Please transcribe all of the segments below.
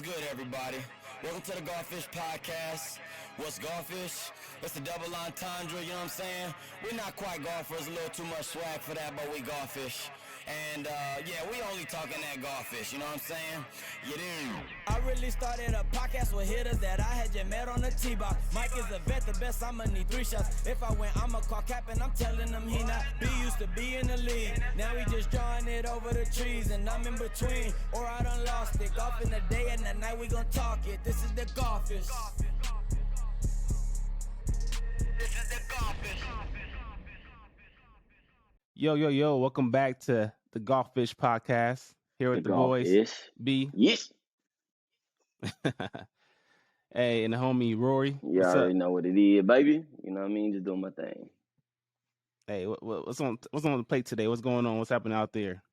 good, everybody? Welcome to the Golfish Podcast. What's Golfish? It's the double entendre, you know what I'm saying? We're not quite golfers, a little too much swag for that, but we Golfish. And, we only talking that Golfish, you know what I'm saying? You do. I really started a podcast with hitters that I had just met on the T-box. Mike is a vet, the best, I'ma need 3 shots. If I win, I'ma call cap and I'm telling him he not be used to be in the league. Now we just drawing it over the trees and I'm in between, or I done lost it. Golf in the day and the night we gon' talk it. This is the Golfish. This is the Golfish. Yo, welcome back to the Golfish Podcast. Here with the boys, B. Yes. Hey, and the homie, Rory. You already know what it is, baby. You know what I mean? Just doing my thing. Hey, what's on the plate today? What's going on? What's happening out there?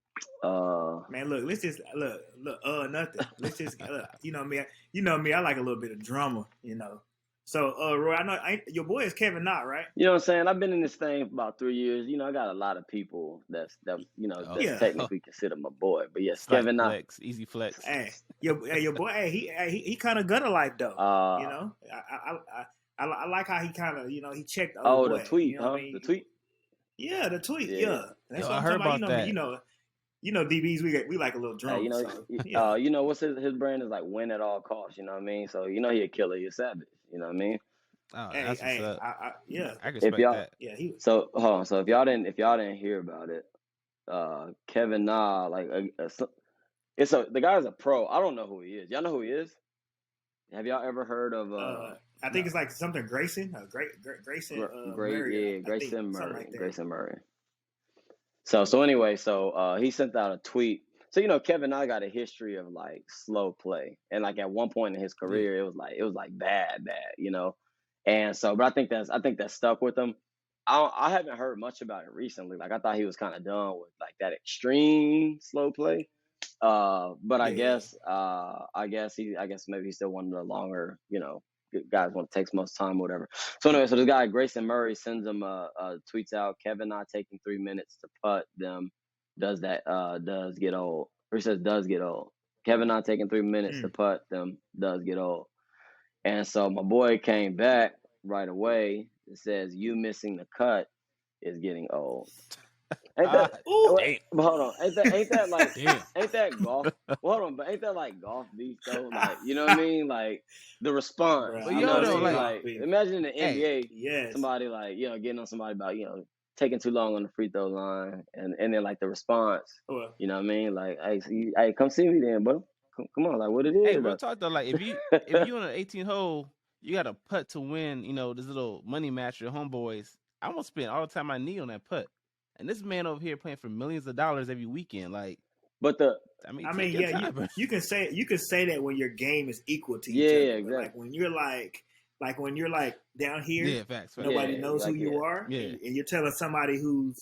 Man, look, let's just nothing. Let's just you know me, I like a little bit of drama, you know. So, Roy, I know your boy is Kevin Knott, right? You know what I'm saying? I've been in this thing for about 3 years. You know, I got a lot of people that technically consider my boy. But yes, Kevin Knott. Easy flex. Hey, your boy, he kind of gutter life though. You know, I like how he kind of, you know, he checked. The tweet, you know what I mean? The tweet. Yeah, the tweet. Yeah, that's what I heard about that. You know, DBs, we like a little drama. You know what's his brand is like win at all costs. You know what I mean? So you know he a killer, he a savage. You know what I mean? Oh, that's what's up. I can respect that. Yeah, he was. So hold on. So if y'all didn't hear about it, Kevin Na, the guy's a pro. I don't know who he is. Y'all know who he is? Have y'all ever heard of? I think it's like something Grayson. Grayson. Murray, Grayson Murray. Like Grayson Murray. So anyway, he sent out a tweet. So you know, Kevin Na got a history of like slow play, and like at one point in his career, it was like bad, you know. And so, but I think that stuck with him. I haven't heard much about it recently. Like I thought he was kind of done with like that extreme slow play. But I guess maybe he's still one of the longer, you know, guys want to take most time, or whatever. So anyway, so this guy Grayson Murray sends him tweets out. Kevin not taking 3 minutes to putt them does get old. Or he says does get old. Kevin not taking 3 minutes to putt them does get old. And so my boy came back right away. It says you missing the cut is getting old. Ain't that? But hold on, ain't that like? Ain't that golf? Well, hold on, but ain't that like golf beef though? Like, you know what I mean? Like the response. Bro, you know what I mean? Like imagine in the NBA, yes. somebody like, you know, getting on somebody about, you know, taking too long on the free throw line, and then like the response. You know what I mean? Like, hey, come see me then, bro. Come on, like what it is. Hey, real talk though, like if you on an 18 hole, you got a putt to win. You know, this little money match with homeboys. I'm gonna spend all the time I need on that putt. And this man over here playing for millions of dollars every weekend, like. But you can say that when your game is equal to each other. Exactly. Like when you're like down here, facts. Nobody knows who you are, and you're telling somebody who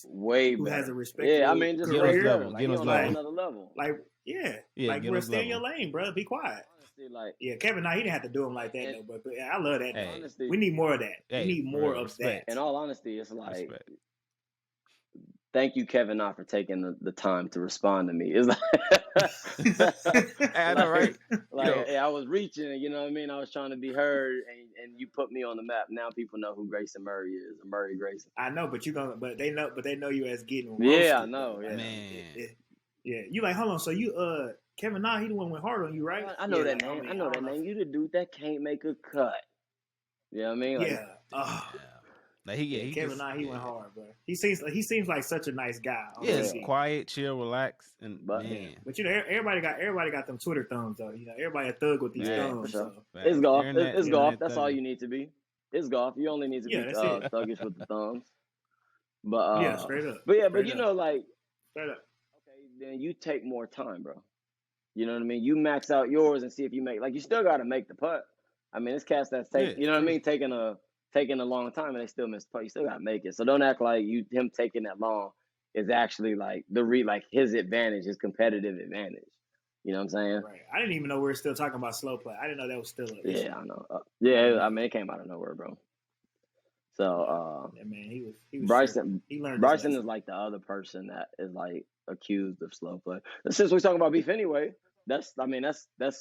has a respect. Yeah, I mean, just career, another level. Like, bro, stay in your lane, bro. Be quiet. Honestly, Kevin, he didn't have to do him like that, though. But I love that. Hey, honestly, we need more of that. We need more of that. In all honesty, it's like. Thank you, Kevin, not for taking the time to respond to me. It's like, I know, right? Like, I was reaching, you know what I mean? I was trying to be heard, and you put me on the map. Now people know who Grayson Murray is, Murray Grayson. I know, but they know you as getting roasted. Yeah, I know. Yeah. Man. Yeah, you like, hold on. So you, Kevin, he the one went hard on you, right? I know that name. I know that name. You the dude that can't make a cut. You know what I mean? Like, Like Kevin, he went hard, bro. He seems like such a nice guy. Yeah, quiet, chill, relax, but you know, everybody got them Twitter thumbs though. You know, everybody a thug with these thumbs. Sure. So. It's golf. It's golf. That's all you need to be. It's golf. You only need to be thuggish with the thumbs. But straight up. But you know, like straight up. Okay, then you take more time, bro. You know what I mean? You max out yours and see if you make. Like you still got to make the putt. I mean, it's cast that's you know what I mean, taking a long time and they still miss the putt. You still gotta make it. So don't act like him taking that long is actually like his advantage, his competitive advantage. You know what I'm saying? Right. I didn't even know we were still talking about slow play. I didn't know that was still a issue. Yeah, I know. I mean, it came out of nowhere, bro. So man, he was Bryson. He learned. Bryson is like the other person that is like accused of slow play. Since we're talking about beef anyway, That's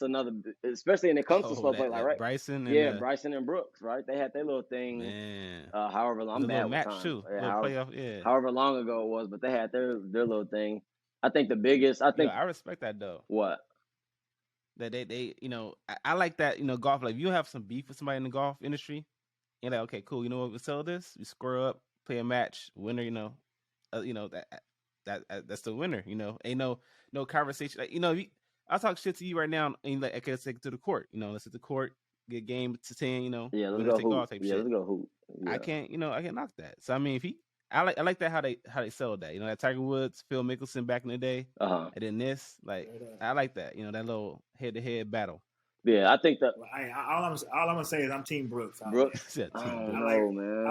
another, especially when it comes to slow play, like that right. Bryson and Yeah, Bryson and Brooks, right? They had their little thing. man, However long, the I'm little bad with match time. too, Yeah, little playoff. Yeah, however long ago it was, but they had their little thing. I think the biggest. I think I respect that though. what. That they I like that golf. Like if you have some beef with somebody in the golf industry, you're like, okay, cool. You know what? We sell this. We square up, play a match, winner. That's the winner. Ain't no conversation. Like I'll talk shit to you right now, and like, okay, let's take it to the court. Let's hit the court, get game to 10. Yeah, let's winner go take all hoop. type Yeah, shit. let's go hoop. Yeah. I can't knock that. So I mean, I like that how they sell that. That Tiger Woods, Phil Mickelson back in the day, and then this, like I like that. That little head-to-head battle. Yeah, I think that. Well, all I'm gonna say is I'm Team Brooks. Brooks, I don't know, man.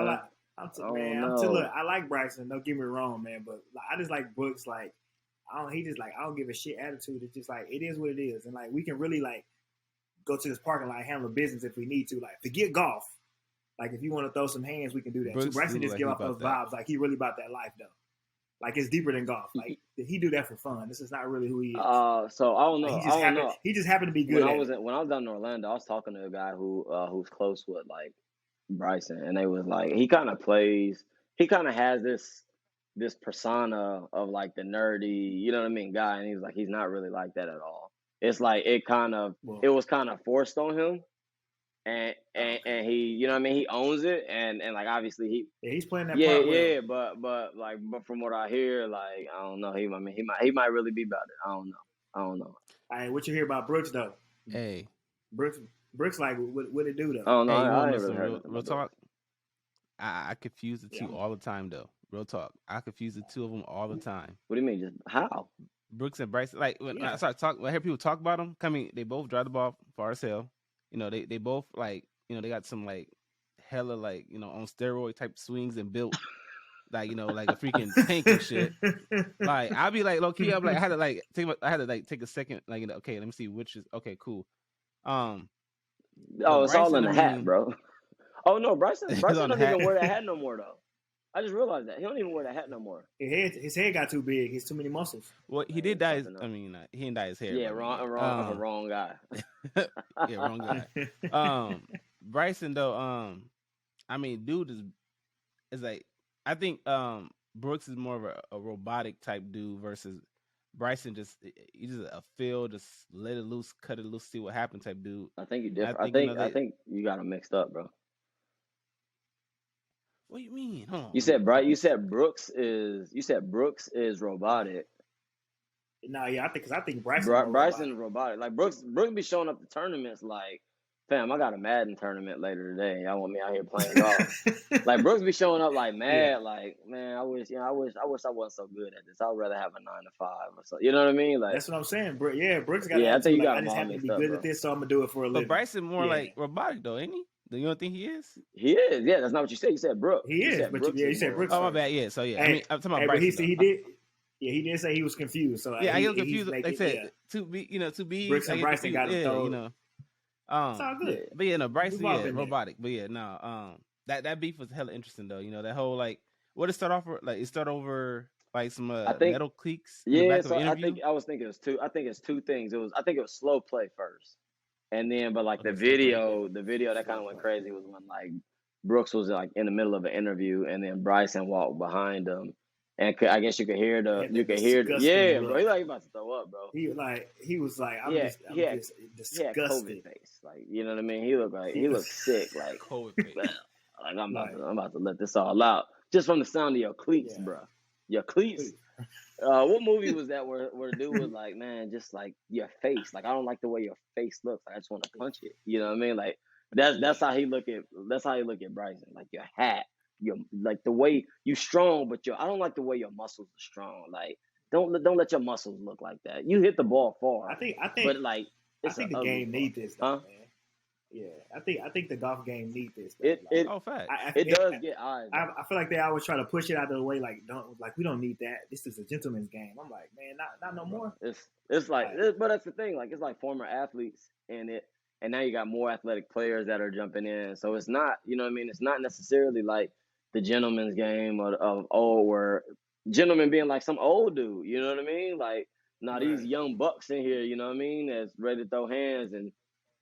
I like Bryson. Don't get me wrong, man, but I just like Brooks. Like I don't give a shit attitude. It's just like it is what it is, and like we can really like go to this parking lot, handle business if we need to. Like forget golf. Like if you want to throw some hands, we can do that. Brooks Bryson just like give off those vibes. Like he really about that life though. Like it's deeper than golf. Like he do that for fun. This is not really who he is. So I don't know. Like, he just happened to be good. When I was down in Orlando, I was talking to a guy who's close with like Bryson, and they was like he kind of has this persona of like the nerdy, you know what I mean, guy, and he was like he's not really like that at all. It's like it was kind of forced on him. And he, you know what I mean, he owns it, and like obviously he's playing that part well. but from what I hear, like I don't know, he might really be about it. I don't know. All right, what you hear about Brooks though? Hey, Brooks like what it do though? Oh no, hey, I ain't really heard real talk. I confuse the two all the time though. Real talk, I confuse the two of them all the time. What do you mean? Just how? Brooks and Bryson. Like when I start talking, when I hear people talk about them, they both drive the ball far as hell. They both like, they got some like hella like, on steroid type swings and built like, like a freaking tank and shit. Like I'll be like low key, I'm like I had to take a second, like, okay, let me see which is okay, cool. Oh, it's all in the hat, bro. Oh no, Bryson doesn't even wear that hat no more though. I just realized that he don't even wear that hat no no more. His head got too big. He's too many muscles. Well, he did dye. He didn't dye his hair. Yeah, wrong guy. Yeah, wrong guy. Bryson though, dude is like, I think Brooks is more of a robotic type dude versus Bryson. He's just a feel, just let it loose, cut it loose, see what happens type dude. I think you different. I think you got them mixed up, bro. What do you mean? Hold on. You said Brooks is robotic. No, yeah, I think Bryson is robotic. Like Brooks be showing up to tournaments like, fam, I got a Madden tournament later today. Y'all want me out here playing golf. Like Brooks be showing up like mad, like, man, I wish I wasn't so good at this. I'd rather have a 9 to 5 or so. You know what I mean? Like that's what I'm saying. Brooks got. Yeah, I think you got. I just happen to be good at this, so I'm gonna do it for a living. But Bryson more like robotic though, ain't he? Do you don't think he is? He is. Yeah, that's not what you said. You said Brooks. He is, but you said Brooks. Oh, my bad. Yeah, so yeah. I'm talking about Bryson. But he did. Yeah, he did say he was confused. So yeah, I get confused. Like I said, two B. Brooks and Bryson got it. It's all good. But yeah, Bryson, robotic. But yeah, that beef was hella interesting though. That whole like, what it start off with? Like it start over like some metal cliques. Yeah, so I think it's two things. I think it was slow play first. And then, but like the video that kind of went crazy was when like Brooks was like in the middle of an interview, and then Bryson walked behind him, and I guess you could hear bro. He like about to throw up, bro. He was like, I'm just disgusted. He had COVID face, like you know what I mean. He looked sick, like COVID face. Like I'm about to let this all out just from the sound of your cleats, bro. Your cleats. What movie was that where the dude was like, man, just like your face, like I don't like the way your face looks. I just want to punch it. You know what I mean? Like that's how he look at Bryson. Like your hat, like the way you strong, but I don't like the way your muscles are strong. Like don't let your muscles look like that. You hit the ball far. I think, but like I think the game needs this, though, man. Yeah, I think the golf game needs this. It does get eyes. I feel like they always try to push it out of the way, we don't need that. This is a gentleman's game. I'm like, man, not no more. It's like, but that's the thing. Like it's like former athletes in it, and now you got more athletic players that are jumping in. So it's not, you know what I mean? It's not necessarily like the gentleman's game of old, where gentleman being like some old dude. You know what I mean? Like Now Right. these young bucks in here, you know what I mean, that's ready to throw hands and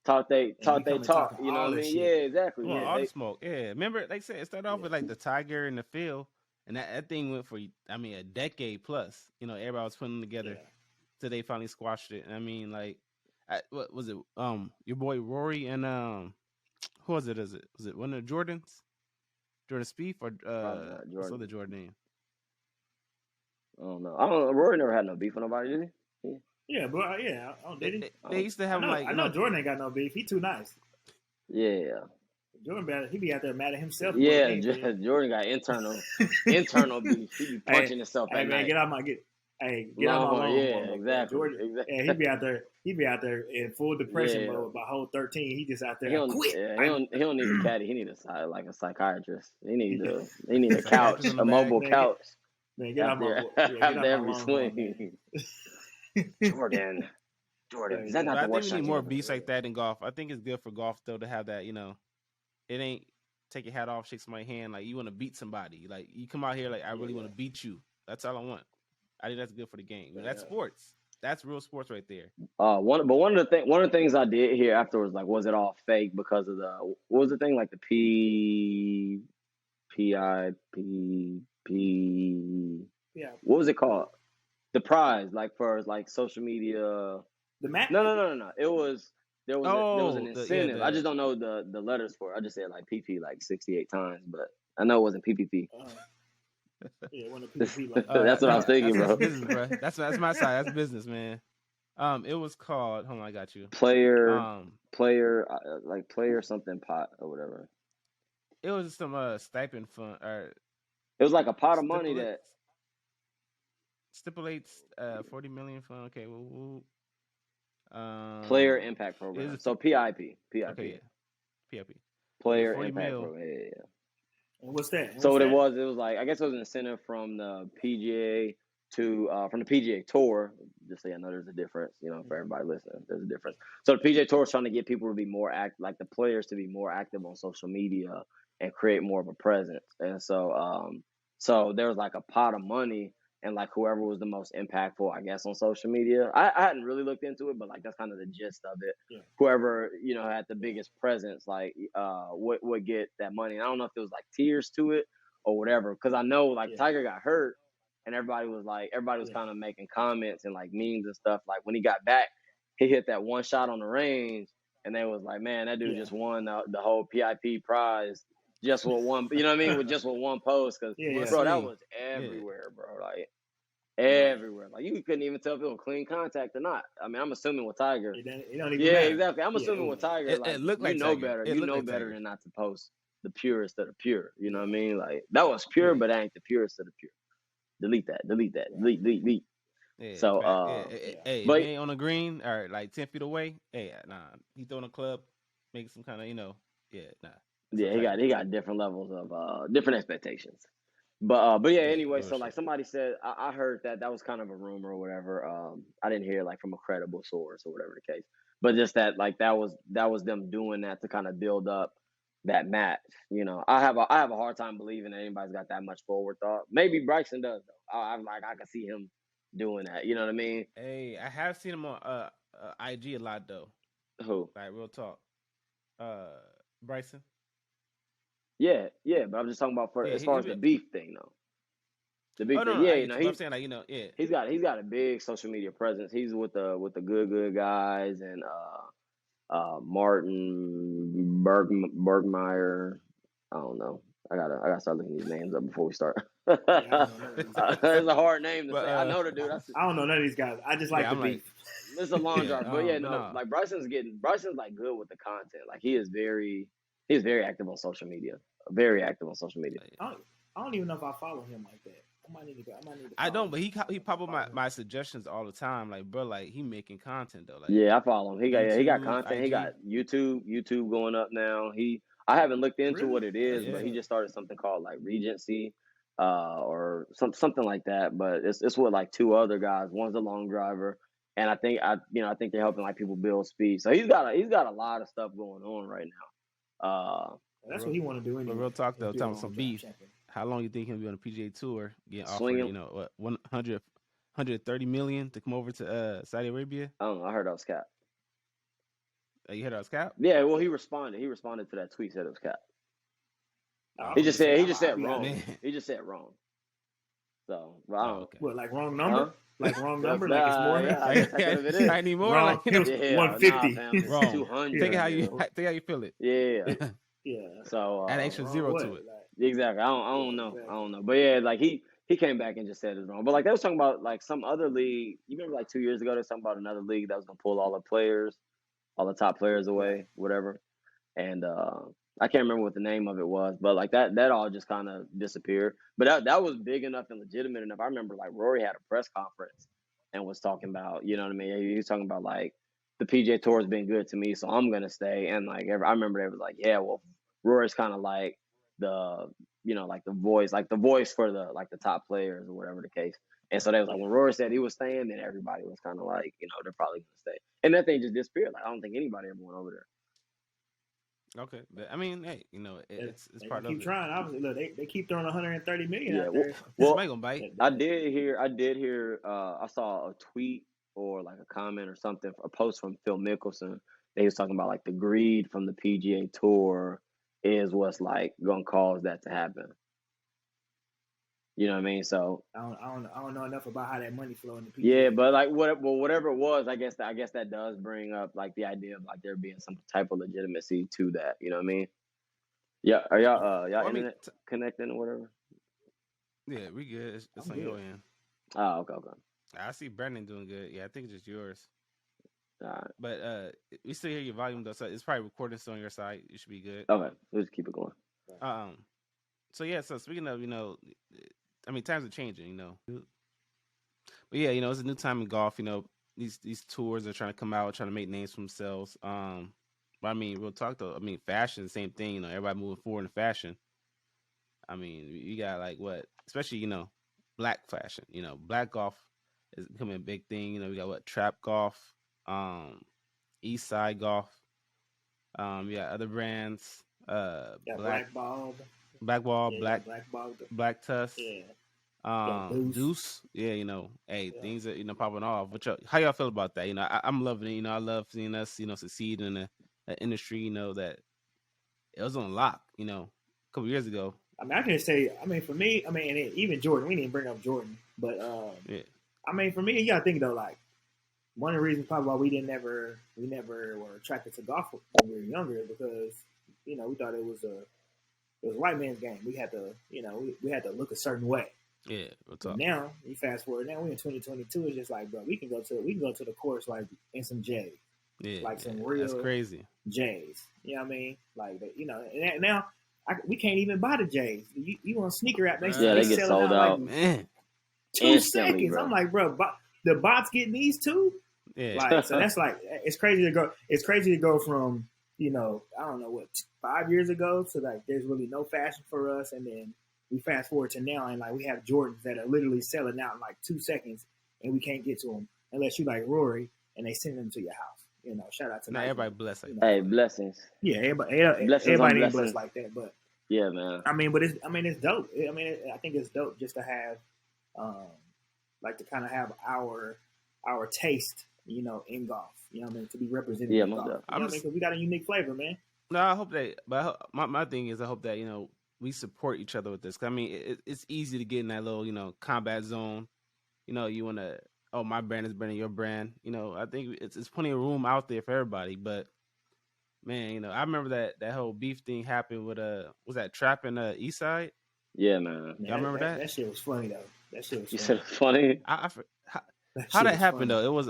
talk they And we coming talk, talking you know all what I that mean? shit. Yeah, exactly. You want Yeah, all the they smoke. Yeah. Remember, like I said, it started off Yeah. with like the tiger in the field, and that thing went for, I mean, a decade plus. You know, everybody was putting them together Yeah. till they finally squashed it. And I mean, like, what was it? Your boy Rory and who was it? Was it one of the Jordans? Jordan Spieth or probably not what's the Jordan. other Jordan name? I don't know. Rory never had no beef with nobody, did he? Yeah, but yeah, did he? They used to have him like, I you know know, Jordan ain't got no beef. He too nice. Yeah. Jordan bad. He be out there mad at himself more than Yeah, anything. Jordan got internal beef. He be Hey, punching himself hey at man, night. get out my Longhorn, yeah, Longhorn mode, man. exactly. Jordan, yeah, he be out there. He be out there in full depression Yeah. mode. By hole 13, he just out He there. don't, Quit. yeah, he don't need a caddy. He need a psychiatrist. He need a a psychiatrist couch, on the a bag. mobile Man, couch get out my after get out my every Longhorn, swing. man. Jordan, is that Yeah, not But the I think worst we shot need you more ever beefs made? like that in golf. I think it's good for golf though to have that. You know, it ain't take your hat off, shake somebody's hand. Like you want to beat somebody. Like you come out here like I really want to beat you. That's all I want. I think that's good for the game. That's sports. That's real sports right there. One of the things I did hear afterwards, like, was it all fake because of what was the thing, like the Yeah. what was it called? The prize, like for like social media. The Mac. No. There was an incentive. I The just don't know the letters for it. I just said like PP like 68 times, but I know it wasn't PPP. Yeah, one of the PPP like That's what I was thinking, that's bro. business, bro. That's my side. That's business, man. It was called. Hold on, I got you. Player something pot or whatever. It was some stipend fund or It was like a pot of money that stipulates 40 million fund. Okay, player impact program. So PIP. Okay, yeah, PIP. Player 40 impact mil. program. Yeah. And what's that? So what it was like, I guess it was an incentive from the PGA from the PGA Tour. Just so I know there's a difference, you know, for everybody listening, there's a difference. So the PGA Tour is trying to get people to be more like the players to be more active on social media and create more of a presence. And so so there was like a pot of money, and like whoever was the most impactful, I guess, on social media. I hadn't really looked into it, but like that's kind of the gist of it. Yeah. Whoever, you know, had the biggest presence, like would get that money. And I don't know if there was like tiers to it or whatever, because I know like Tiger got hurt, and everybody was kind of making comments and like memes and stuff. Like when he got back, he hit that one shot on the range, and they was like, man, that dude just won the whole PIP prize just with one, you know what I mean, with just with one post. Because bro, that was everywhere, bro. Like everywhere. Like you couldn't even tell if it was clean contact or not. I mean, I'm assuming with Tiger. It don't even matter. Exactly. I'm assuming with Tiger, it looked like better. You know better than not to post the purest of the pure. You know what I mean? Like that was pure, but that ain't the purest of the pure. Delete that. Delete. Yeah, so hey, but if he ain't on the green or like 10 feet away, hey, nah, he throwing a club, make some kind of, nah. Yeah, he got different levels of different expectations. But yeah, anyway, so like somebody said, I heard that was kind of a rumor or whatever. I didn't hear like from a credible source or whatever the case, but just that like that was them doing that to kind of build up that match. You know, I have a hard time believing that anybody's got that much forward thought. Maybe Bryson does though. I can see him doing that. You know what I mean? Hey, I have seen him on IG a lot though. Who? Like real talk. Bryson. Yeah, but I'm just talking about as far as the beef thing though. The beef thing, I'm saying like he's got a big social media presence. He's with the good guys and Martin Bergmeyer. I don't know. I gotta start looking these names up before we start. It's a hard name to say. I know the dude. I don't know none of these guys. I just like the beef. It's a long drive, but like Bryson's like good with the content. Like he's very active on social media. Very active on social media. I don't even know if I follow him like that. I might need to. I don't, but he pop up my suggestions all the time. Like, bro, like he making content though. Like, yeah, I follow him. He got content. IG. He got YouTube going up now. I haven't looked into what it is, but he just started something called like Regency, or something like that. But it's with like two other guys. One's a long driver, and I think they're helping like people build speed. So he's got a lot of stuff going on right now. That's what he want to do anyway. But real talk though, talking some beef. How long you think he'll be on the PGA Tour getting offered? You know, what, $130 million to come over to Saudi Arabia. I don't know. I heard that was cap. You heard that was cap? Yeah, well, he responded. He responded to that tweet, said it was cap. I He was just gonna say, said I'll be wrong. Man. He just said wrong. So, but I don't. Okay. What, like wrong number? Huh? Like wrong number? Like it's more? Yeah, I guess that's what it is. I need more. Wrong. Like, you know, It was Yeah, 150. Nah, fam, it's Wrong. 200. think how yo. you feel it. Yeah. Yeah. So Add extra Wrong zero what? to it. Like, exactly. I don't know. exactly. I don't know. But yeah, like he came back and just said it's wrong. But like they was talking about like some other league. You remember like 2 years ago they was talking about another league that was gonna pull all the top players away, whatever. And I can't remember what the name of it was, but like that all just kind of disappeared. But that was big enough and legitimate enough. I remember like Rory had a press conference and was talking about, you know what I mean? He was talking about like the PGA Tour has been good to me, so I'm gonna stay. And like I remember they was like, yeah, well, Rory's kind of like the, you know, like the voice for the like the top players or whatever the case. And so they was like, when Rory said he was staying, then everybody was kind of like, you know, they're probably gonna stay. And that thing just disappeared. Like I don't think anybody ever went over there. Okay, but I mean, hey, you know, it's They part of keep it. trying. Obviously, look, they keep throwing 130 million Yeah, out there. well, Somebody gonna bite. I did hear. I saw a tweet or like a comment or something, a post from Phil Mickelson. They was talking about like the greed from the PGA Tour is what's like gonna cause that to happen. You know what I mean? So I don't know enough about how that money flow in the PGA. yeah, but like whatever it was, I guess that does bring up like the idea of like there being some type of legitimacy to that. You know what I mean? Yeah, are y'all Well, I mean, internet connecting or whatever? yeah, we good. It's I'm on good. your end. Oh, okay. I see Brandon doing good. Yeah, I think it's just yours. All right. But we still hear your volume though, so it's probably recording still on your side. You should be good. Okay, let's keep it going. So yeah, so speaking of, you know, I mean, times are changing, you know. But yeah, you know, it's a new time in golf. You know, these tours are trying to come out, trying to make names for themselves. But I mean, real talk though. I mean, fashion, same thing. You know, everybody moving forward in fashion. I mean, you got like what, especially, you know, black fashion. You know, black golf is becoming a big thing. You know, we got what, trap golf, East Side golf. We got other brands. Black Ball. Black Ball, Yeah, Black Tusk. Yeah. Deuce. Yeah, you know, hey, things are, you know, popping off. How y'all feel about that? You know, I'm loving it. You know, I love seeing us, you know, succeed in the industry. You know, that it was on lock. You know, a couple years ago. I mean, I can say, I mean, for me, I mean, and even Jordan, we didn't bring up Jordan, but Yeah. I mean, for me, you gotta think though, like one of the reasons probably why we never were attracted to golf when we were younger is because, you know, we thought it was a white man's game. We had to, you know, we had to look a certain way. Yeah. What's up? Now you fast forward. Now we in 2022. It's just like, bro, we can go to the course like in some J's, Yeah. like some real That's crazy. J's. You know what I mean? Like, you know, and now we can't even buy the J's. You on sneaker app? They They get sell sold out. like Man. 2 Instantly, seconds. bro. I'm like, bro, the bots getting these too. Yeah. Like, so that's like, it's crazy to go. It's crazy to go from, you know, I don't know what, 5 years ago to like there's really no fashion for us, and then we fast forward to now and like we have Jordans that are literally selling out in like 2 seconds, and we can't get to them unless you like Rory and they send them to your house. You know, shout out to Not Nike. everybody blessed. Like Hey, blessings. Yeah, everybody Blessings on ain't blessings. blessed like that, but Yeah, man. I mean, it's dope. I mean, I think it's dope just to have, like to kind of have our taste, you know, in golf. You know what I mean? To be represented Yeah, in most golf. definitely. You know what I mean? 'Cause we got a unique flavor, man. No, I hope that. But my thing is, I hope that, you know, we support each other with this. 'Cause I mean, it's easy to get in that little, you know, combat zone. You know, you want to, oh, my brand is better than your brand. You know, I think it's plenty of room out there for everybody. But man, you know, I remember that whole beef thing happened with was that Trap in East Side? Yeah, man. Y'all remember that? That shit was funny though. That shit was You funny. said it's funny. How that happened though? It was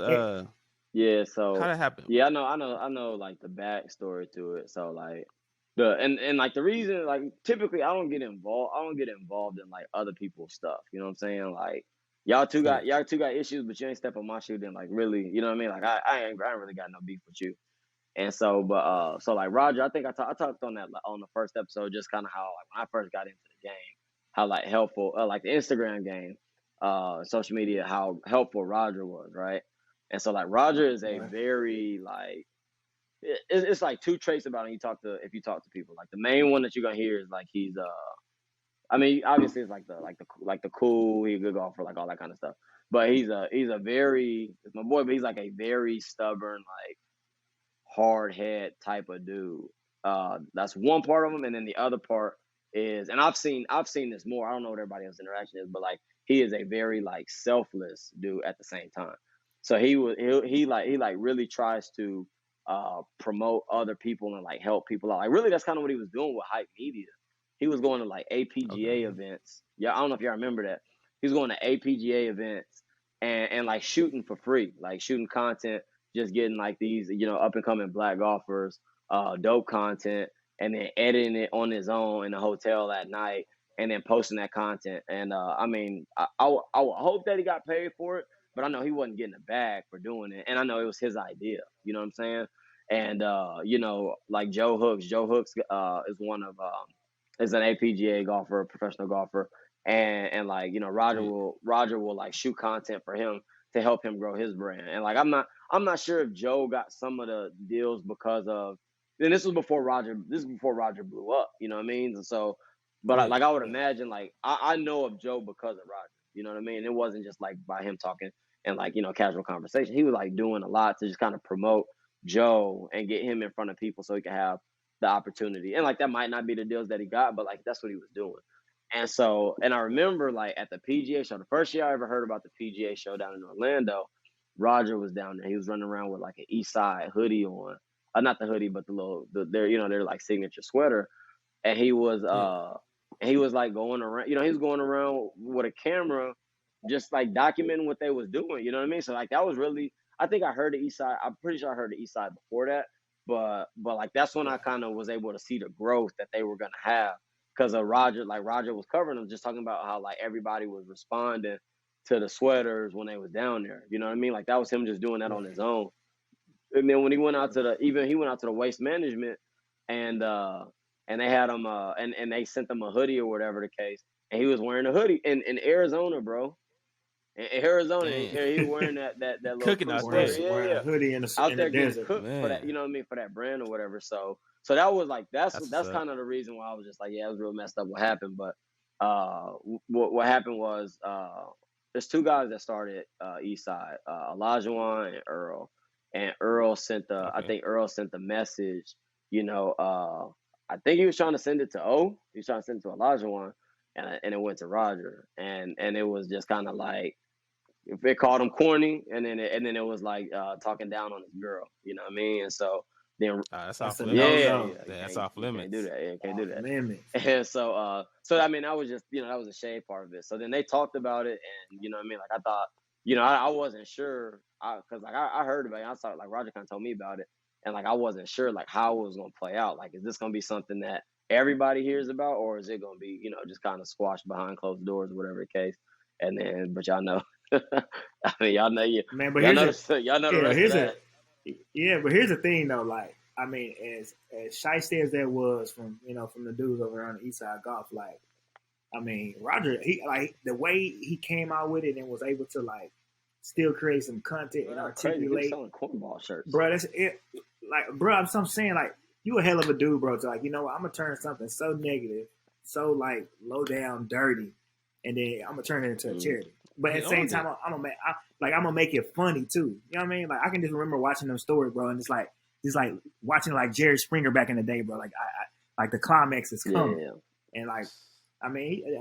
Yeah, so how that happened? yeah, I know like the backstory to it. So like and like the reason, like typically I don't get involved in like other people's stuff. You know what I'm saying? Like y'all two got issues, but you ain't step on my shoe. Then like really, you know what I mean? Like I ain't really got no beef with you. And so, but so like Roger, I think I talked on that on the first episode, just kind of how like when I first got into the game, how like helpful like the Instagram game, social media, how helpful Roger was, right? And so like Roger is a very like it's like 2 traits about him. If you talk to people, like the main one that you're gonna hear is like he's I mean obviously it's like the cool, he's a good golfer, like all that kind of stuff. But he's a very, it's my boy, but he's like a very stubborn, like hard head type of dude. That's one part of him, and then the other part is, and I've seen this more. I don't know what everybody else's interaction is, but like he is a very like selfless dude at the same time. So he like really tries to promote other people and like help people out. Like really, that's kind of what he was doing with hype media. He was going to like APGA events. Yeah, I don't know if y'all remember that. He was going to APGA events and like shooting for free, like shooting content, just getting like these, up and coming black golfers, dope content, and then editing it on his own in a hotel at night, and then posting that content. And I mean, I would hope that he got paid for it, but I know he wasn't getting a bag for doing it, and I know it was his idea. You know what I'm saying? And like Joe Hooks is one of is an APGA golfer, a professional golfer, and like Roger will like shoot content for him to help him grow his brand. And like I'm not sure if Joe got some of the deals because of, and this was before Roger blew up, you know what I mean? And so, but I would imagine, like I know of Joe because of Roger, you know what I mean? It wasn't just like by him talking and like casual conversation. He was like doing a lot to just kind of promote Joe and get him in front of people so he could have the opportunity. And like that might not be the deals that he got, but like that's what he was doing. And so, and I remember like at the PGA show, the first year I ever heard about the PGA show down in Orlando, Roger was down there. He was running around with like an East Side hoodie on, not the hoodie, but their like signature sweater. And he was like going around, he was going around with a camera, just like documenting what they was doing. You know what I mean? So like that was really, I think I heard the East Side. I'm pretty sure I heard the East Side before that, but like that's when I kind of was able to see the growth that they were gonna have. Because of Roger was covering them, just talking about how like everybody was responding to the sweaters when they was down there. You know what I mean? Like that was him just doing that on his own. And then when he went out to the waste management, and they had him and they sent him a hoodie or whatever the case, and he was wearing a hoodie in Arizona, bro. In Arizona, he was wearing that little cooking out sweater. there. Wearing a hoodie in out there the getting desert. cooked for that, you know what I mean, for that brand or whatever. So that was like that's kind of the reason why I was just like, yeah, it was real messed up what happened. But what happened was there's two guys that started Eastside, Olajuwon and Earl. And Earl sent I think Earl sent the message, I think he was trying to send it to O. He was trying to send it to Olajuwon, and it went to Roger. And it was just kind of like, if they called him corny, and then it was like talking down on his girl, you know what I mean? And so then that's off limits. Yeah, that's off limits. Can't do that. Yeah, can't do that. Limits. And so I mean, that was just that was a shade part of it. So then they talked about it, and you know what I mean? Like I thought, I wasn't sure, because like I heard about it. I saw like Roger kind of told me about it, and like I wasn't sure like how it was gonna play out. Like, is this gonna be something that everybody hears about, or is it gonna be just kind of squashed behind closed doors, whatever the case? And then, but y'all know. I mean, y'all know man, but y'all know the rest of that. But here's the thing though, like I mean, as shiesty as that was from from the dudes over on the East Side Golf, like I mean, Roger, he like the way he came out with it and was able to like still create some content and articulate. Selling cornball shirts, bro. That's it. Like, bro, I'm saying, like, you a hell of a dude, bro. To like, I'm gonna turn something so negative, so like low down, dirty, and then I'm gonna turn it into a charity. But at the same time, I'm gonna make it funny too. You know what I mean? Like I can just remember watching them stories, bro, and it's like watching like Jerry Springer back in the day, bro. Like I like the climax is coming, and like I think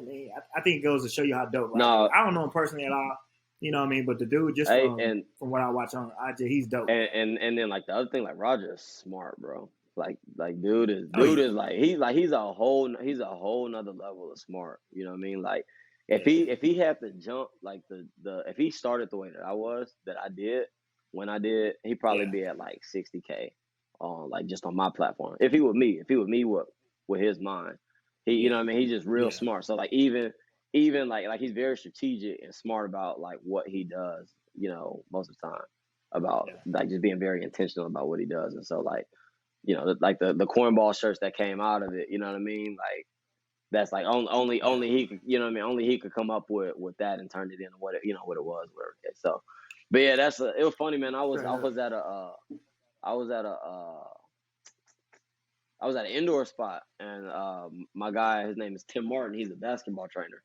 it goes to show you how dope. Like, no, I don't know him personally at all. You know what I mean? But the dude, just from what I watch on IG, he's dope. And then like the other thing, like Roger is smart, bro. Like dude is he's a whole nother level of smart. You know what I mean? Like. If he had to jump like if he started the way that I did when I did, he'd probably be at like 60K on like just on my platform. If he with me with his mind, he you know what I mean, he's just real smart. So like even like he's very strategic and smart about like what he does, most of the time, about like just being very intentional about what he does. And so like like the cornball shirts that came out of it, you know what I mean, like. That's like only he could, you know what I mean? Only he could come up with that and turn it into what it what it was, whatever. Okay, so, but yeah, it was funny, man. I was at an indoor spot, and my guy, his name is Tim Martin. He's a basketball trainer.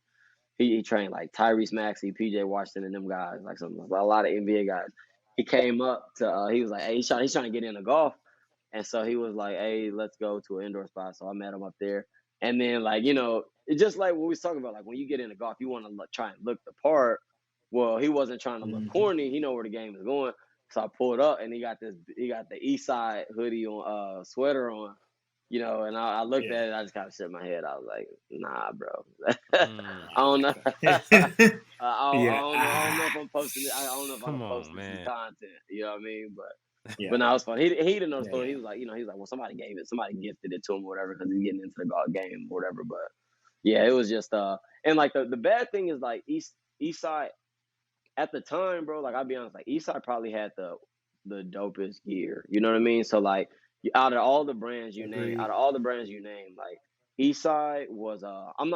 he trained like Tyrese Maxey, PJ Washington, and them guys, like a lot of NBA guys. He came up to he was like, hey, he's trying to get into golf, and so he was like, hey, let's go to an indoor spot. So I met him up there, and then like it's just like what we was talking about, like when you get into golf, you want to try and look the part. Well, he wasn't trying to look corny. He know where the game is going. So I pulled up, and he got the East Side hoodie on, sweater on, and I looked at it. I just kind of shook my head. I was like, nah, bro. I don't know. I don't know if I'm posting it. I don't know if I'm posting some content. You know what I mean? But now it's fun. He didn't know the story. He was like, well, somebody gifted it to him or whatever because he's getting into the golf game or whatever. But yeah, it was just and like the bad thing is like East Side at the time, bro. Like I'll be honest, like East Side probably had the dopest gear. You know what I mean? So like out of all the brands you name, like Eastside was I'm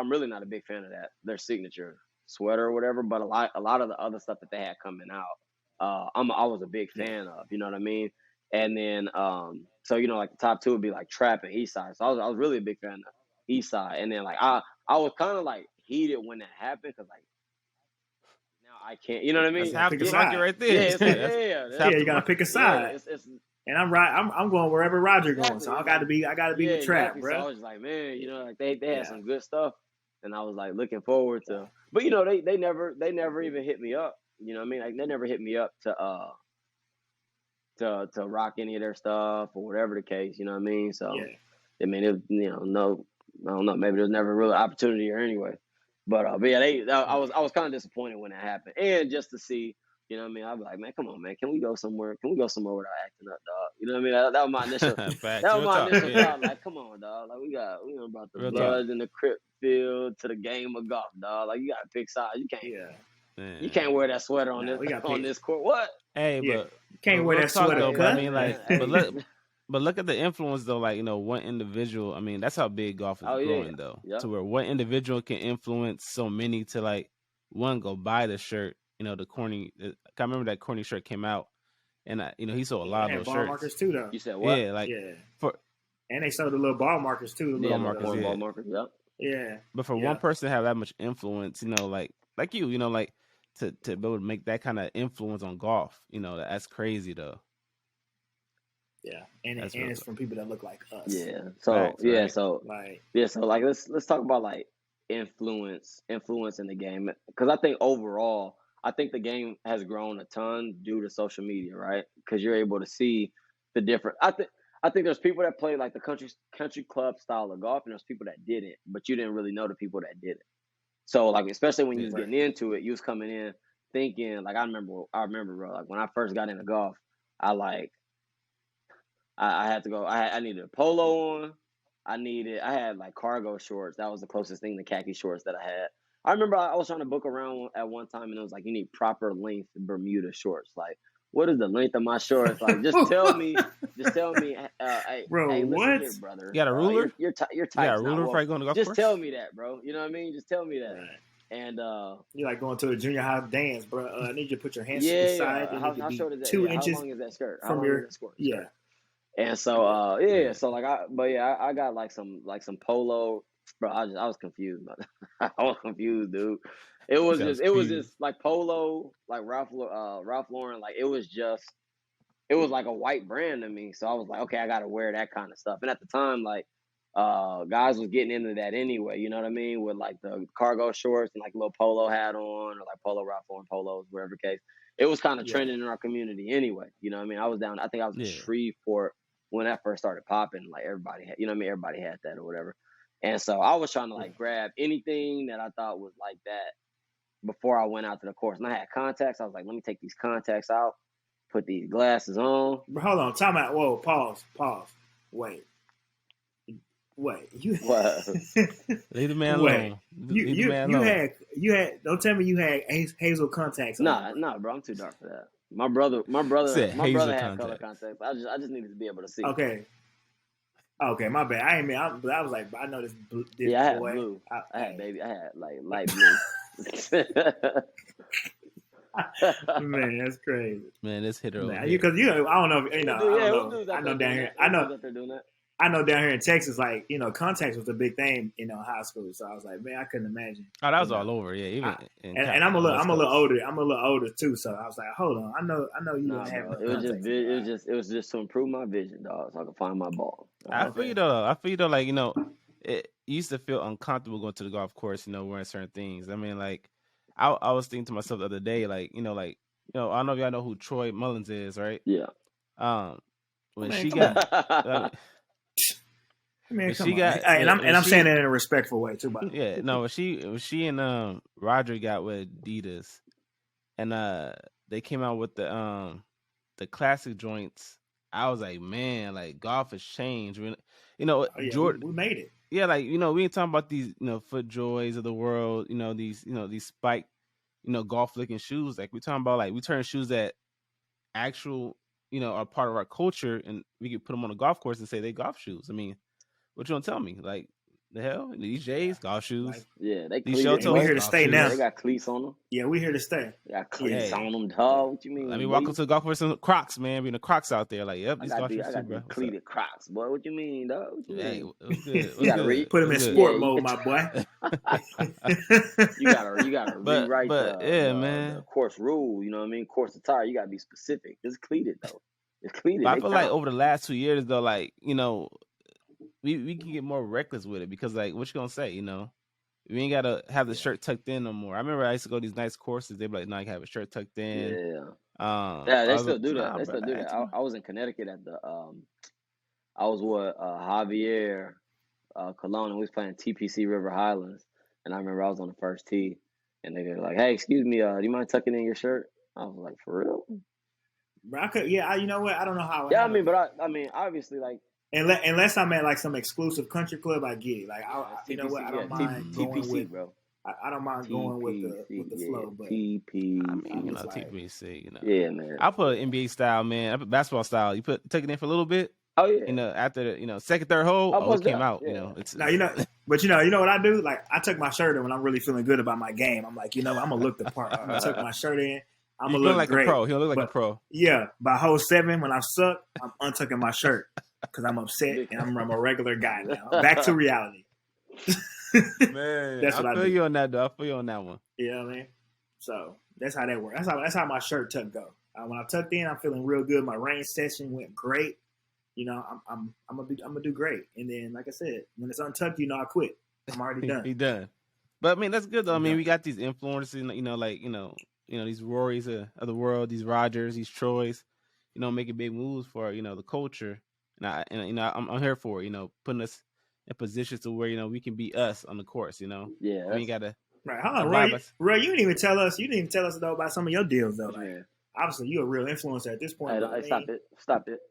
really not a big fan of that, their signature sweater or whatever, but a lot of the other stuff that they had coming out, I was a big fan of, you know what I mean? And then so like the top two would be like Trap and Eastside. So I was really a big fan of Eastside. And then like I was kind of like heated when that happened because like now I can't, you know what I mean? That's half the market right there. Yeah, it's like, you gotta pick a side. It's and I'm going wherever Roger going, so I gotta be the Trap, bro. So I was like, man, like they had some good stuff, and I was like looking forward to. But they never even hit me up. You know what I mean? Like they never hit me up to rock any of their stuff or whatever the case. You know what I mean? So I mean, no, I don't know. Maybe there's never a real opportunity here anyway. But yeah, I was kind of disappointed when it happened, and just to see. You know what I mean? I'd be like, man, come on, man. Can we go somewhere? Without acting up, dog? You know what I mean? That was my initial. Thought. Like, come on, dog. Like, we brought the blood and the crip field to the game of golf, dog. Like, you gotta pick sides. You can't. Man. You can't wear that sweater on this court. What? Hey, but you can't wear that sweater. Though, but I mean, like, but look at the influence though. Like, one individual. I mean, that's how big golf is growing though. Yep. To where one individual can influence so many to like one go buy the shirt. The corny. I remember that corny shirt came out, and he sold a lot of those ball shirts. markers too, though. You said what? And they sold the little ball markers too. Ball markers. Yep. Yeah. But for one person to have that much influence, like you, like to be able to make that kind of influence on golf, that's crazy though. Yeah, and it's from people that look like us. Yeah. So let's talk about like influence in the game, because I think overall the game has grown a ton due to social media, right? Because you're able to see the different. I think there's people that play like the country club style of golf, and there's people that didn't, but you didn't really know the people that did it. So like, especially when you was getting into it, you was coming in thinking like I remember, bro. Like when I first got into golf, I had to go. I needed a polo on. I had like cargo shorts. That was the closest thing to khaki shorts that I had. I remember I was trying to book around at one time, and it was like, you need proper length Bermuda shorts. Like, what is the length of my shorts? Like, just tell me. Hey, bro, hey, what? here, brother. You got a ruler? You're tight. You got a ruler before you go on the golf course? Just tell me that, bro. You know what I mean? Just tell me that. Right. And you're like going to a junior high dance, bro. I need you to put your hands to the side. How short is that? 2 inches. How long is that skirt? From your skirt? Yeah. And so so like I got like some polo, bro. I was confused, man. I was confused, dude. It was just like polo, like Ralph Lauren. Like it was like a white brand to me. So I was like, okay, I got to wear that kind of stuff. And at the time, like guys was getting into that anyway. You know what I mean? With like the cargo shorts and like a little polo hat on, or like polo Ralph Lauren polos, whatever case. It was kind of trending in our community anyway. You know what I mean? I was in Shreveport when that first started popping. Like everybody had, everybody had that or whatever. And so I was trying to like grab anything that I thought was like that before I went out to the course. And I had contacts. I was like, let me take these contacts out, put these glasses on. Hold on, time out. Whoa, pause. Wait. You what? Leave the man alone. You had. Don't tell me you had hazel contacts. Nah, bro. I'm too dark for that. My brother had color contacts. I just needed to be able to see. Okay, my bad. I was like, I know this I had boy. Blue. I had like light blue. Man, that's crazy. Man, this hitter over because I don't know. I know down here. I I know down here in Texas, like, contacts was a big thing, high school. So I was like, man, I couldn't imagine. Oh, that was all over, yeah. Even and I'm a little older. I'm a little older too. So I was like, hold on, I know you Nah, didn't have bro. no contacts. It was just to improve my vision, dog, so I could find my ball. I feel you though. Like, it used to feel uncomfortable going to the golf course, wearing certain things. I mean, like, I was thinking to myself the other day, like, I don't know if y'all know who Troy Mullins is, right? Yeah. When Man, she come got, Man, come on. And I'm saying that in a respectful way too, by the way. yeah, no, when she and Roger got with Adidas, and they came out with the classic joints. I was like, man, like, golf has changed. Jordan, we made it. Yeah, like, we ain't talking about these, Foot Joys of the world, these spike, golf looking shoes. Like, we talking about, like, we turn shoes that actual, are part of our culture, and we could put them on a golf course and say they golf shoes. I mean, what you gonna tell me? Like, the hell? These J's, golf shoes. Like, yeah, they these show we here to stay now. They got cleats on them. Yeah, we here to stay. They got cleats on them, dog. What you mean? Let me walk up to the golf course in Crocs, man. Being the Crocs out there, like, yep, these golf shoes too, bro. Cleated Crocs, boy. What you mean, dog? What you mean? Good. You gotta put them in sport mode, my boy. you gotta rewrite the course rule. You know what I mean? Course attire. You gotta be specific. It's cleated though. It's cleated. But I feel like over the last 2 years, though, like, we can get more reckless with it, because, like, what you gonna say? We ain't gotta have the shirt tucked in no more. I remember I used to go to these nice courses. They'd be like, "No, you can have a shirt tucked in." Yeah. They still do that. They still do that. I was in Connecticut at the I was with Javier Colon, and we was playing TPC River Highlands, and I remember I was on the first tee, and they were like, "Hey, excuse me, do you mind tucking in your shirt?" I was like, "For real?" But I could, you know what? I don't know how. Yeah, I mean, obviously, like. Unless I'm at like some exclusive country club, I get it. Like, you know what? I don't mind going with, bro. I don't mind going with the flow, but TP. I mean, TPC. Yeah, man. I put NBA style, man. I put basketball style. You take it in for a little bit. Oh yeah. After the second, third hole, it came out. Yeah. It's but you know what I do? Like, I tuck my shirt in when I'm really feeling good about my game. I'm like, I'm gonna look the part. I tuck my shirt in. I'm gonna look like great. A pro. He'll look like a pro. Yeah. By hole 7, when I suck, I'm untucking my shirt because I'm upset and I'm a regular guy now. Back to reality. Man, that's what I feel you on that, though. I feel you on that one. You know what I mean? So that's how that works. That's how my shirt tuck go. When I tucked in, I'm feeling real good. My range session went great. I'm gonna do great. And then, like I said, when it's untucked, I quit. I'm already done. He done. But I mean, that's good though. I mean, we got these influences, these Rorys of the world, these Rogers, these Troys, making big moves for the culture. And I'm here for it, putting us in positions to where we can be us on the course. Yeah, we ain't gotta. Right, hold on, Roy. You didn't even tell us. You didn't even tell us though about some of your deals though. Like, obviously, you're a real influencer at this point. Hey, stop it.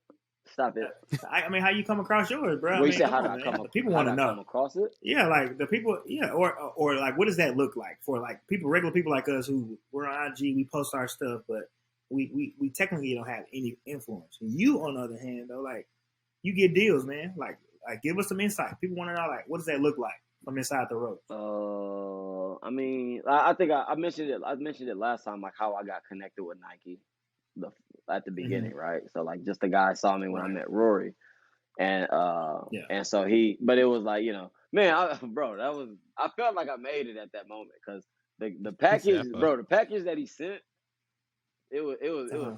I mean, how you come across yours, bro? Well, you said how did I come? People want to know. Come across it? Yeah, like the people. Yeah, or like, what does that look like for like regular people like us who we're on IG, we post our stuff, but we technically don't have any influence. You, on the other hand, though, like, you get deals, man. Like give us some insight. People want to know, like, what does that look like from inside the rope? I mean, I think I mentioned it. I mentioned it last time, like how I got connected with Nike, at the beginning, right? So like, just the guy saw me when I met Rory, and and so but it was like, man, I felt like I made it at that moment, because the package, bro, the package that he sent, it was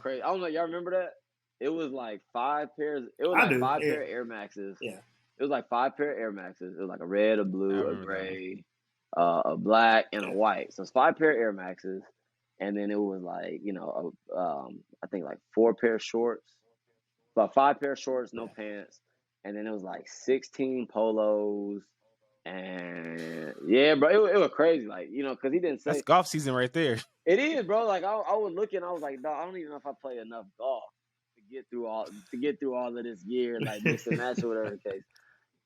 crazy. I don't know, y'all remember that? It was like 5 pairs. It was like 5 pair of Air Maxes. Yeah. It was like 5 pair of Air Maxes. It was like a red, a blue, a gray, a black, and a white. So it's 5 pair of Air Maxes. And then it was like, I think like 4 pair of shorts. About 5 pair of shorts, no pants. And then it was like 16 polos. And yeah, bro, it was crazy. Like, because he didn't say. That's golf season right there. It is, bro. Like, I was looking, I was like, dog, I don't even know if I play enough golf to get through all of this gear, like mix and match or whatever the case.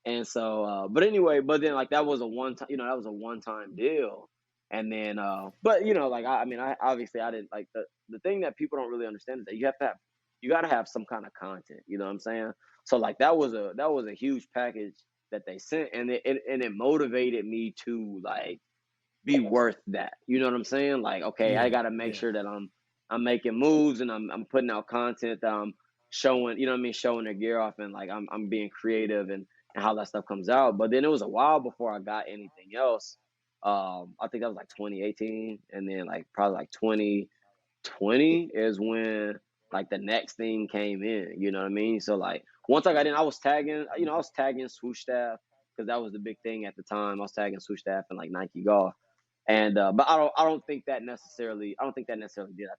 And so, but then like that was a one-time deal. And then, but like, I obviously I didn't like the thing that people don't really understand is that you got to have some kind of content. You know what I'm saying? So like that was a huge package that they sent, and it motivated me to like be worth that. You know what I'm saying? Like, okay, I got to make sure that I'm making moves and I'm putting out content that showing, you know what I mean, showing their gear off, and like I'm being creative and how that stuff comes out. But then it was a while before I got anything else. I think that was like 2018, and then like probably like 2020 is when like the next thing came in. You know what I mean? So like once I got in, I was tagging swoosh staff because that was the big thing at the time. I was tagging swoosh staff and like Nike Golf. And but I don't think that necessarily did. I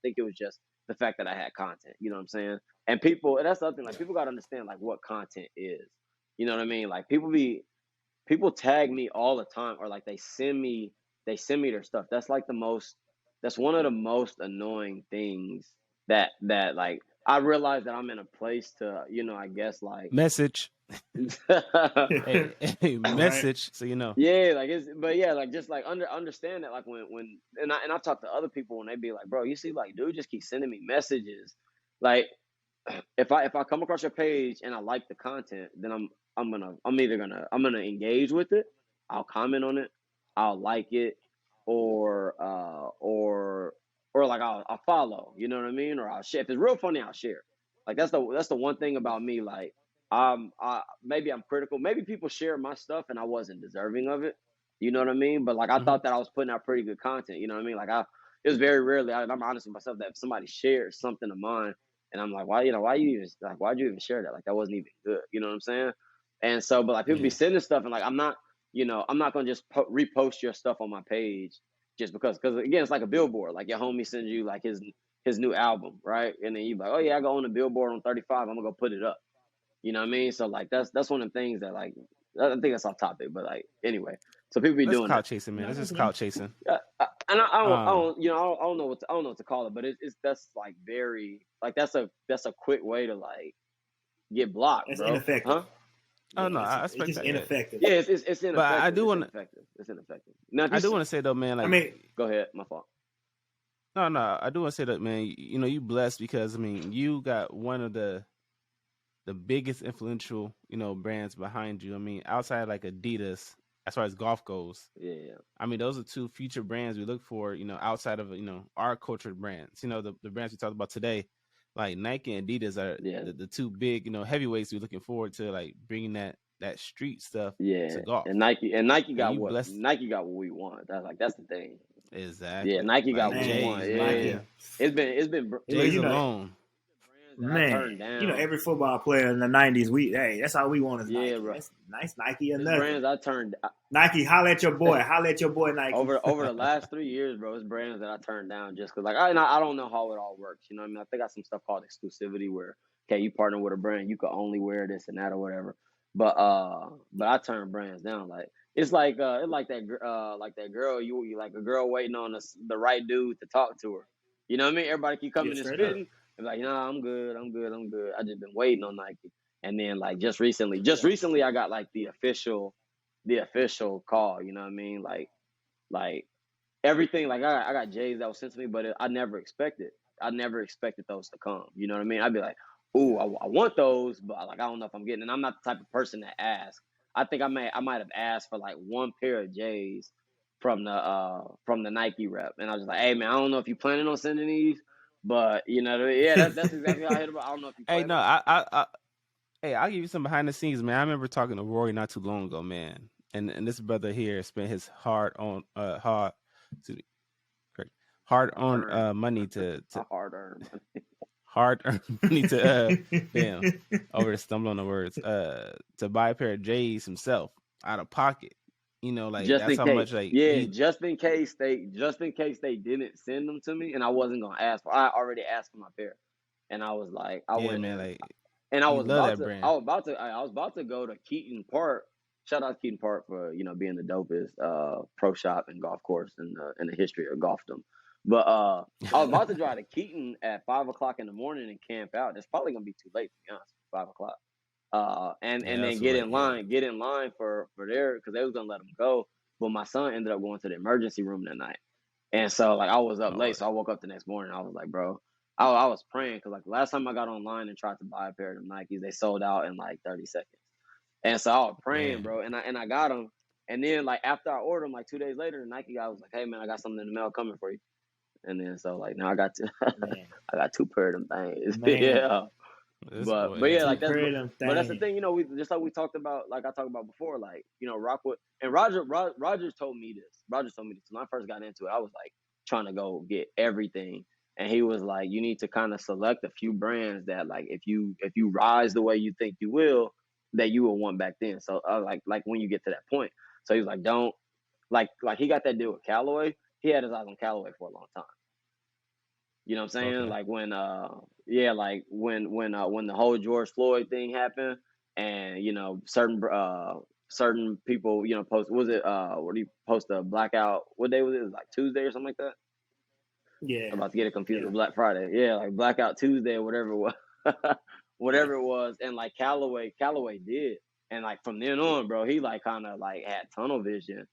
think it was just the fact that I had content. You know what I'm saying? And that's the other thing. Like people gotta understand like what content is. You know what I mean? Like people tag me all the time, or like they send me their stuff. That's like that's one of the most annoying things that like I realize that I'm in a place to, I guess like Message. hey, Message. Right. So you know. Yeah, like like just like understand that like when I've talked to other people when they be like, bro, you see, like, dude just keep sending me messages. Like if I come across your page and I like the content, then I'm gonna engage with it. I'll comment on it. I'll like it, or like I'll follow. You know what I mean? Or I'll share. If it's real funny, I'll share. Like that's the one thing about me. Like maybe I'm critical. Maybe people share my stuff and I wasn't deserving of it. You know what I mean? But like I thought that I was putting out pretty good content. You know what I mean? Like it was very rarely. I'm honest with myself that if somebody shared something of mine, and I'm like, why'd you even share that? Like that wasn't even good. You know what I'm saying? And so, but like people be sending stuff, and like I'm not gonna just repost your stuff on my page just because again, it's like a billboard. Like your homie sends you like his new album, right? And then you like, oh yeah, I go on the billboard on 35. I'm gonna go put it up. You know what I mean? So like that's one of the things that like I think that's off topic, but like anyway, so people be doing clout chasing, man. This is clout chasing. And I don't know what to call it, but that's like very like that's a quick way to like get blocked. It's bro. ineffective. Huh? Oh no, I expect it's just that. ineffective. Yeah, it's ineffective. But I do want to. It's ineffective. Now, I do want to say though, man. Like, I mean, go ahead. My fault. No, I do want to say that, man. You know, you blessed because I mean, you got one of the biggest influential, brands behind you. I mean, outside like Adidas, as far as golf goes. Yeah. I mean, those are two future brands we look for, outside of, our cultured brands. The brands we talked about today, like Nike and Adidas are the two big, heavyweights we're looking forward to, like bringing that street stuff to golf. And Nike got what we want. That's the thing. Exactly. Yeah, Nike got like what we want. Yeah. Nike. It's been Jay's alone. Man, every football player in the '90s, that's all we want is Nike. Bro. That's nice Nike and nothing. Brands I turned Nike, holla at your boy, Nike. Over the last 3 years, bro, it's brands that I turned down just because, like, I don't know how it all works. You know what I mean? I think I got some stuff called exclusivity where, okay, you partner with a brand, you can only wear this and that or whatever. But I turned brands down. Like it's like that girl you like a girl waiting on the right dude to talk to her. You know what I mean? Everybody keep coming and spitting. Like, nah, I'm good. I just been waiting on Nike. And then like just recently I got like the official call, you know what I mean? Like everything, like I got J's that was sent to me, but I never expected those to come. You know what I mean? I'd be like, ooh, I want those, but like I don't know if I'm getting. And I'm not the type of person that asks. I think I might have asked for like one pair of J's from the Nike rep, and I was just like, hey man, I don't know if you planning on sending these. But that's exactly how I hit about. I don't know if you. Hey, no, I'll give you some behind the scenes, man. I remember talking to Rory not too long ago, man, and this brother here spent his hard earned money to hard earned money to over stumbling on the words to buy a pair of J's himself out of pocket. Like just that's how case. much like just in case they didn't send them to me and I wasn't gonna ask for. I already asked for my pair, and I was like, I was about to go to Keaton Park. Shout out to Keaton Park for being the dopest pro shop and golf course in the history of golfdom. But I was about to drive to Keaton at 5:00 in the morning and camp out. It's probably gonna be too late to be honest. 5:00. And then get in line for there because they was gonna let him go, but my son ended up going to the emergency room that night, and so like I was up late, so I woke up the next morning. I was like, bro, I was praying because like last time I got online and tried to buy a pair of them Nikes, they sold out in like 30 seconds, and so I was praying, bro, and I got them, and then like after I ordered them, like 2 days later, the Nike guy was like, hey man, I got something in the mail coming for you, and then so like now I got I got two pair of them things, yeah. This But boy, but yeah, yeah. like that's Prepare them but that's the things. thing, you know, we just like we talked about, like I talked about before, like, you know, Rockwood and Rogers told me this. Rogers told me this when I first got into it. I was like trying to go get everything, and he was like, you need to kind of select a few brands that, like, if you rise the way you think you will, that you will want back then. So like when you get to that point. So he was like, don't like he got that deal with Callaway. He had his eyes on Callaway for a long time. You know what I'm saying? Okay. Like when yeah, like when the whole George Floyd thing happened, and you know certain people, you know, what do you post a blackout, what day was it? It was like Tuesday or something like that. Yeah, I'm about to get it confused yeah, with Black Friday. Yeah, like blackout Tuesday or whatever it was. Whatever it was. And like Callaway did. And like from then on, bro, he like kind of like had tunnel vision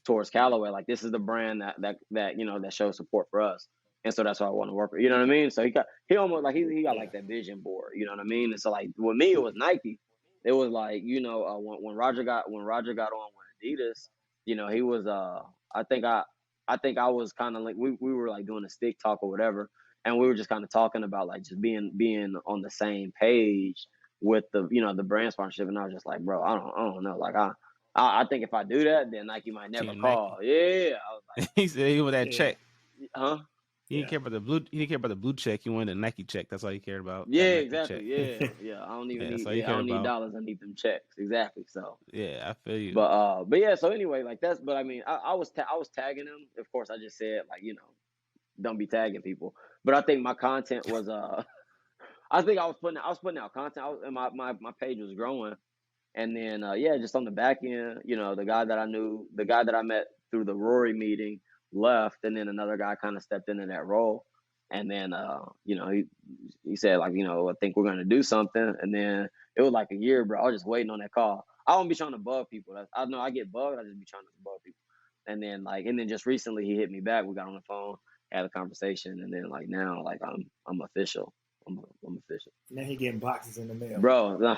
towards Callaway. Like this is the brand that you know that shows support for us, and so that's why I want to work with. You know what I mean? So he almost like he got yeah. like that vision board. You know what I mean? And so like with me, it was Nike. It was like, you know, when Roger got on with Adidas, you know, he was I think I was kind of like we were like doing a stick talk or whatever, and we were just kind of talking about like just being on the same page with the, you know, the brand sponsorship. And I was just like, bro, I don't know, like I think if I do that, then Nike might never Team call. Nike. Yeah, I was He said he wanted that Yeah, check. like, huh? He didn't yeah. care about the blue. He didn't care about the blue check. He wanted a Nike check. That's all he cared about. That Yeah, Nike check. exactly. Yeah. I don't even Yeah, that's need. all he Yeah, I cared don't need about. dollars. I need them checks. Exactly. So, Yeah, I feel you. but yeah. So anyway, like that's. But I mean, I was tagging them. Of course, I just said like, you know, don't be tagging people. But I think my content was I think I was putting out content. And my page was growing. And then yeah, just on the back end, you know, the guy that I met through the Rory meeting left, and then another guy kind of stepped into that role. And then you know, he said like, you know, I think we're gonna do something. And then it was like a year, bro. I was just waiting on that call. I don't be trying to bug people. I know I get bugged. I just be trying to bug people. And then just recently he hit me back. We got on the phone, had a conversation, and then like now like I'm official. I'm official, Now he getting boxes in the mail, bro. Nah,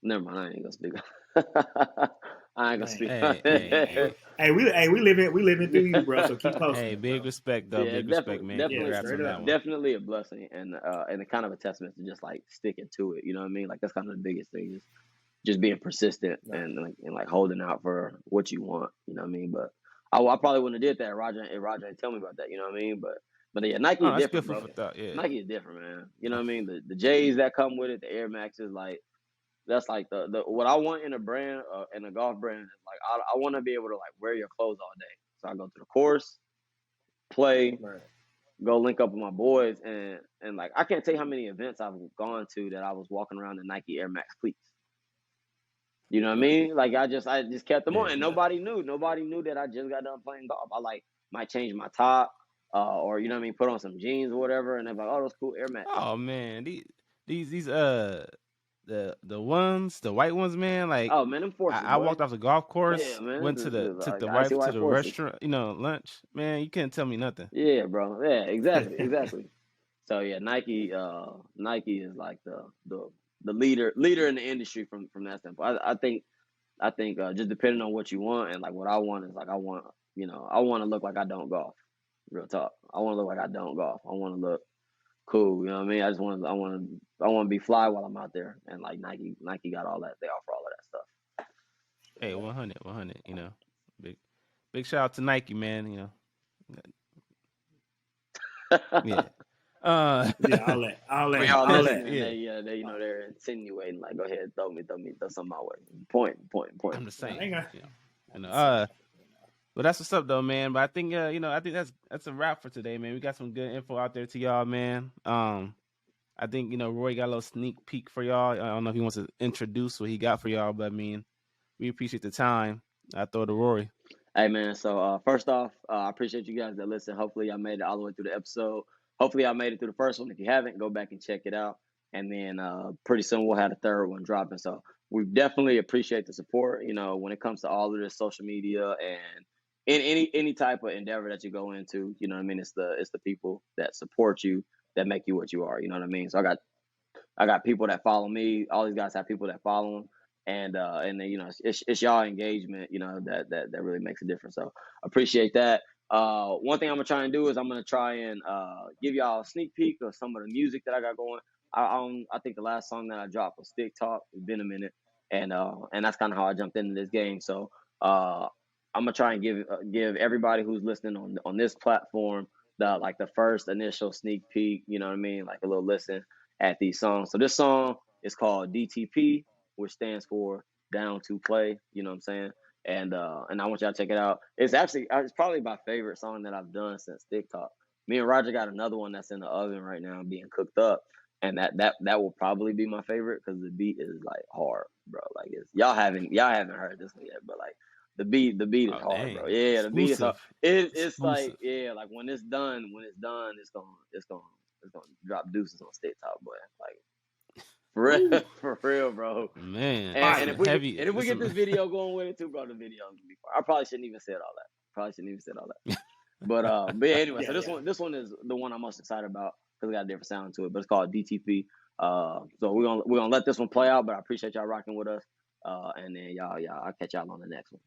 never mind. I ain't gonna speak. I ain't gonna man. speak on Hey, hey, it. hey, We living through you, bro. So keep posting hey! it, Big bro. respect, though. Yeah, Big respect, definitely, man. Yeah, Congrats straight on up. that one. definitely a blessing, and a kind of a testament to just like sticking to it. You know what I mean? Like that's kind of the biggest thing, is just being persistent Right. and like holding out for what you want. You know what I mean? But I probably wouldn't have did that. Roger didn't tell me about that. You know what I mean? But yeah, Nike Oh, is that's good different, food bro. for thought. Yeah. Nike is different, man. You know what I mean? The J's that come with it, the Air Maxes, like that's like the what I want in a brand, in a golf brand is like I want to be able to like wear your clothes all day. So I go to the course, play, Right. go link up with my boys, and like I can't tell you how many events I've gone to that I was walking around in Nike Air Max cleats. You know what I Right. mean? Like I just kept them on, Yeah. and Yeah. nobody knew. Nobody knew that I just got done playing golf. I like might change my top, or you know what I mean, put on some jeans or whatever, and they're like, oh, those cool Air Max. Oh man, these the ones, the white ones, man. Like Oh man, them forces, I boy. walked off the golf Yeah, course, man, went this to is like the icy right to white the forces. restaurant, you know, lunch. Man, you couldn't tell me nothing. Yeah, bro. Yeah, exactly. So yeah, Nike is like the leader in the industry from that standpoint. I think just depending on what you want, and like what I want is like I want to look like I don't golf. Real talk. I want to look like I don't golf. I want to look cool. You know what I mean? I want to be fly while I'm out there, and like Nike got all that. They offer all of that stuff. Hey, 100, 100. You know, big shout out to Nike, man. You know, yeah. Yeah, I'll We let, all I'll listening, let. and Yeah. they're insinuating like, go ahead, throw something my way. Point. I'm the I same. ain't gonna. You know, but that's what's up though, man. But I think I think that's a wrap for today, man. We got some good info out there to y'all, man. I think Roy got a little sneak peek for y'all. I don't know if he wants to introduce what he got for y'all, but I mean, we appreciate the time. I throw it to Rory. Hey man, so first off, I appreciate you guys that listen. Hopefully, I made it all the way through the episode. Hopefully, I made it through the first one. If you haven't, go back and check it out. And then pretty soon we'll have the third one dropping. So we definitely appreciate the support. You know, when it comes to all of this social media and in any type of endeavor that you go into, you know what I mean. It's the people that support you that make you what you are. You know what I mean. So I got people that follow me. All these guys have people that follow them, and then it's y'all engagement, that really makes a difference. So appreciate that. One thing I'm gonna try and do is I'm gonna try and give y'all a sneak peek of some of the music that I got going. I think the last song that I dropped was Stick Talk. It's been a minute, and that's kind of how I jumped into this game. So I'm gonna try and give everybody who's listening on this platform the first initial sneak peek. You know what I mean? Like a little listen at these songs. So this song is called DTP, which stands for Down to Play. You know what I'm saying? And I want y'all to check it out. It's probably my favorite song that I've done since TikTok. Me and Roger got another one that's in the oven right now being cooked up, and that will probably be my favorite because the beat is like hard, bro. Like y'all haven't heard this one yet, but like the beat is hard, dang. bro. Yeah, the beat is hard. Exclusive. It's like like when it's done, it's gonna drop deuces on State Top, boy. Like for real, bro. Man, and if we get this video going with it too, bro, the video is gonna be far. I probably shouldn't even said all that. But anyway, so this one is the one I'm most excited about because it got a different sound to it. But it's called DTP. So we're gonna let this one play out. But I appreciate y'all rocking with us. And then y'all, I'll catch y'all on the next one.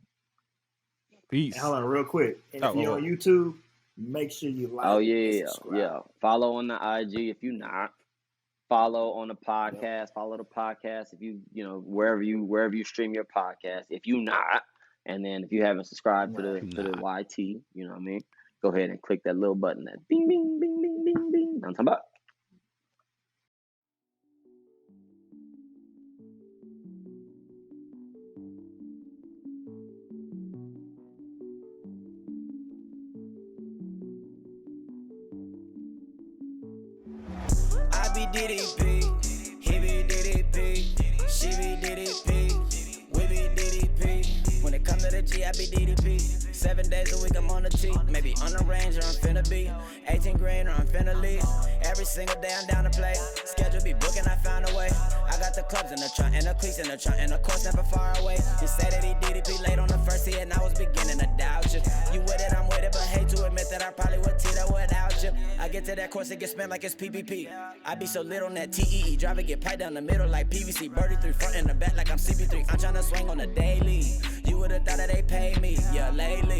Peace. Hold on, real quick. And if you're on YouTube, make sure you like. Oh yeah, and subscribe. yeah. Follow on the IG if you not. Follow on the podcast. Yep. Follow the podcast if you wherever you stream your podcast. If you not, and then if you haven't subscribed to the YT, you know what I mean. Go ahead and click that little button, that bing, bing, bing, bing, bing, bing. I'm talking about. I be DDP, he be DDP, she be DDP, we be DDP. When it comes to the G, I be DDP. 7 days a week I'm on the T, maybe on the range or I'm finna be 18 green or I'm finna leave. Every single day I'm down to play. Schedule be booking, I found a way. I got the clubs in the trunk and the cleats in the trunk and the course never far away. You say that he DDP late on the first hit and I was beginning to doubt you. You with it, I'm with it, but hate to admit that I probably would tee that without you. I get to that course, it gets spent like it's PPP. I be so lit on that TEE, driver get piped down the middle like PVC. Birdie 3 front and the back like I'm CP3. I'm tryna swing on the daily. You would've thought that they paid me, yeah, lately.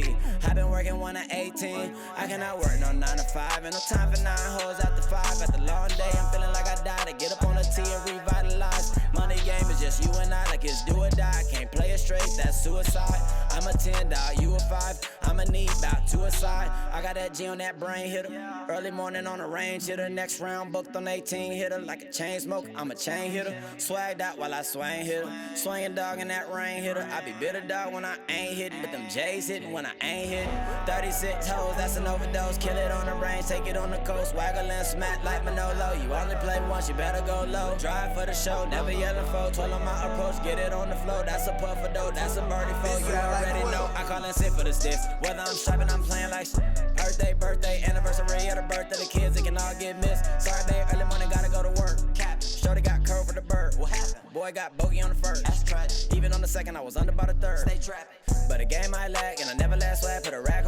I've been working 1 to 18. I cannot work no 9 to 5. And no time for 9 hoes after 5. After the long day, I'm feeling like I died. To get up on the tee and revitalize. Money game is just you and I, like it's do or die. Can't play it straight, that's suicide. I'm a 10, dog, you a 5. I'ma need about 2 aside. I got that G on that brain hitter. Early morning on the range hitter. Next round booked on 18 hitter. Like a chain smoke, I'm a chain hitter. Swagged out while I swing hitter. Swinging dog in that rain hitter. I be bitter dog when I ain't hitting, but them J's hitting when I ain't hitting. 36 hoes, that's an overdose. Kill it on the range, take it on the coast. Waggle and smack like Manolo. You only play once, you better go low. Drive for the show, never yelling for. 12 on my approach, get it on the floor. That's a puff of dough, that's a birdie for. You already know, I call and sit for the stiffs. Whether I'm strapping, I'm playing like birthday, anniversary of the birth of the kids, it can all get missed. Sorry, babe, early morning, gotta go to work. Cap, shorty got curved for the bird. What happened? Boy got bogey on the first. Even on the second, I was under by the third. Stay trapping. But a game I lack, and I never last swag. Put a rag